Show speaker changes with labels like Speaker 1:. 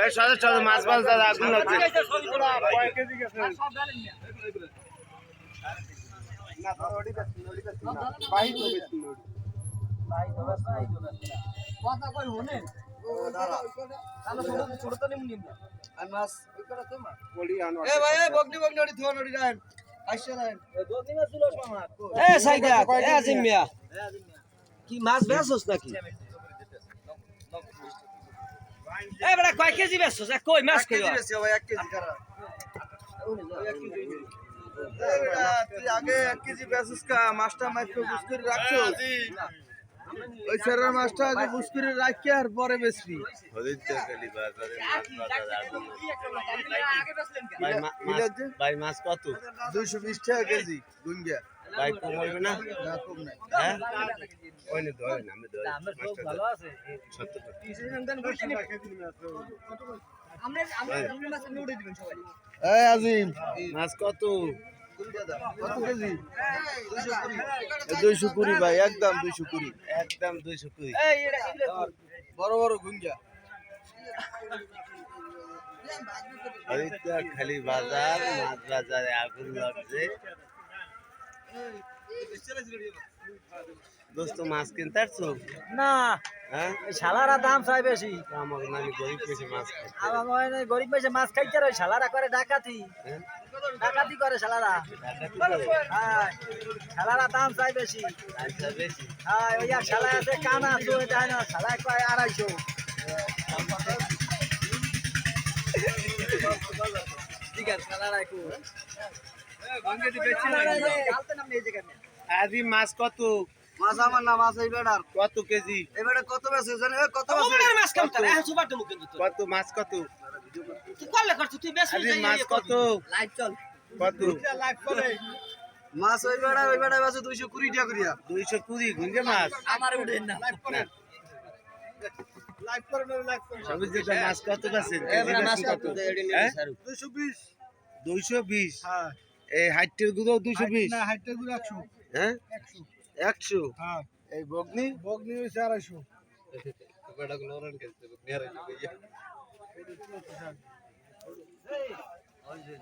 Speaker 1: এই সাথে সাথে মাছ মাছ দাদা আগুন লাগছে কয় কেজি গেছে না ওডি বেশ না বাহি তো বেশ বাহি তো বেশ কথা কই হনে ও দাঁড়া তাহলে ছোট তো নিম আর মাছ ওই করে তো মা বলি আনো এ ভাই এই বগনি বগনি ওডি থোন ওডি রান আইসা রান বগনি মাছ তুলস মামা এ সাইদা এ আজিম মিয়া কি মাছ বেচছস নাকি এ বড় কয় কেজি বেচছস কই মাছ কই কেজি বেচছ ভাই 1 কেজি করা 1 কেজি তুই আগে 1 কেজি বেচছস কা মাছটা মাইক্রো বুস করে রাখছস ওই সেরার মাছটা আগে বুস করে রাখি আর পরে বেচবি হদিতে খালি বাজারে ভাই মাছ কত 220 টাকা কেজি গুঙ্গা ভাই কম হইবে না না কম নাই হ্যাঁ ওইনে ধরে না আমরা সব ভালো আছে 70 30 দান বসে নি আমরা মাছ নিয়ে উড়ে দিবেন সবাই এই আজিম মাছ কত কত কেজি 220 ভাই একদম 220 একদম 220 এই বড় বড় গুঙ্গা আরে খালি বাজার মাছ বাজারে আগুন লাগছে দোস্ত মাছ কিনতে আসছো না হ্যাঁ শালারা দাম চাই বেশি আমার নানি গরিব পেছে মাছ আমার মানে গরিব পেছে মাছ খাইতে রই শালারা করে ডাকাতি ডাকাতি করে শালারা হ্যাঁ শালারা দাম চাই বেশি আচ্ছা বেশি হ্যাঁ ওই এক শালা আছে কানা তো এটা না শালা কয় 250 ঠিক আছে শালারা কো গঙ্গেটি বেচি না কালতে নাম এই জায়গা আজি মাছ কত মাছ আমার নাম আছে এই বেড়ার কত কেজি এই বেড়া কত বেচে জানে কত বেচে মাছ কত এখন সুপার তো মুখ কিন্তু কত মাছ কত তুই কল করছ তুই বেশ আজি মাছ কত লাইভ চল কত লাইভ করে মাছ ওই বেড়া বেচে 220 টাকা করিয়া 220 গুঙ্গে মাছ আমারে উঠেন না লাইভ করে লাইভ করে লাইভ করে সবুজ যে মাছ কত আছে এই মাছ কত 220 220 হ্যাঁ এই হাইটের গুলো 220 না হাইটের গুলো 100 হ্যাঁ 100 হ্যাঁ এই বগনি হইছে 250 বড় গুলো রান করতে বগনি 250 ভাইয়া এই ওই যে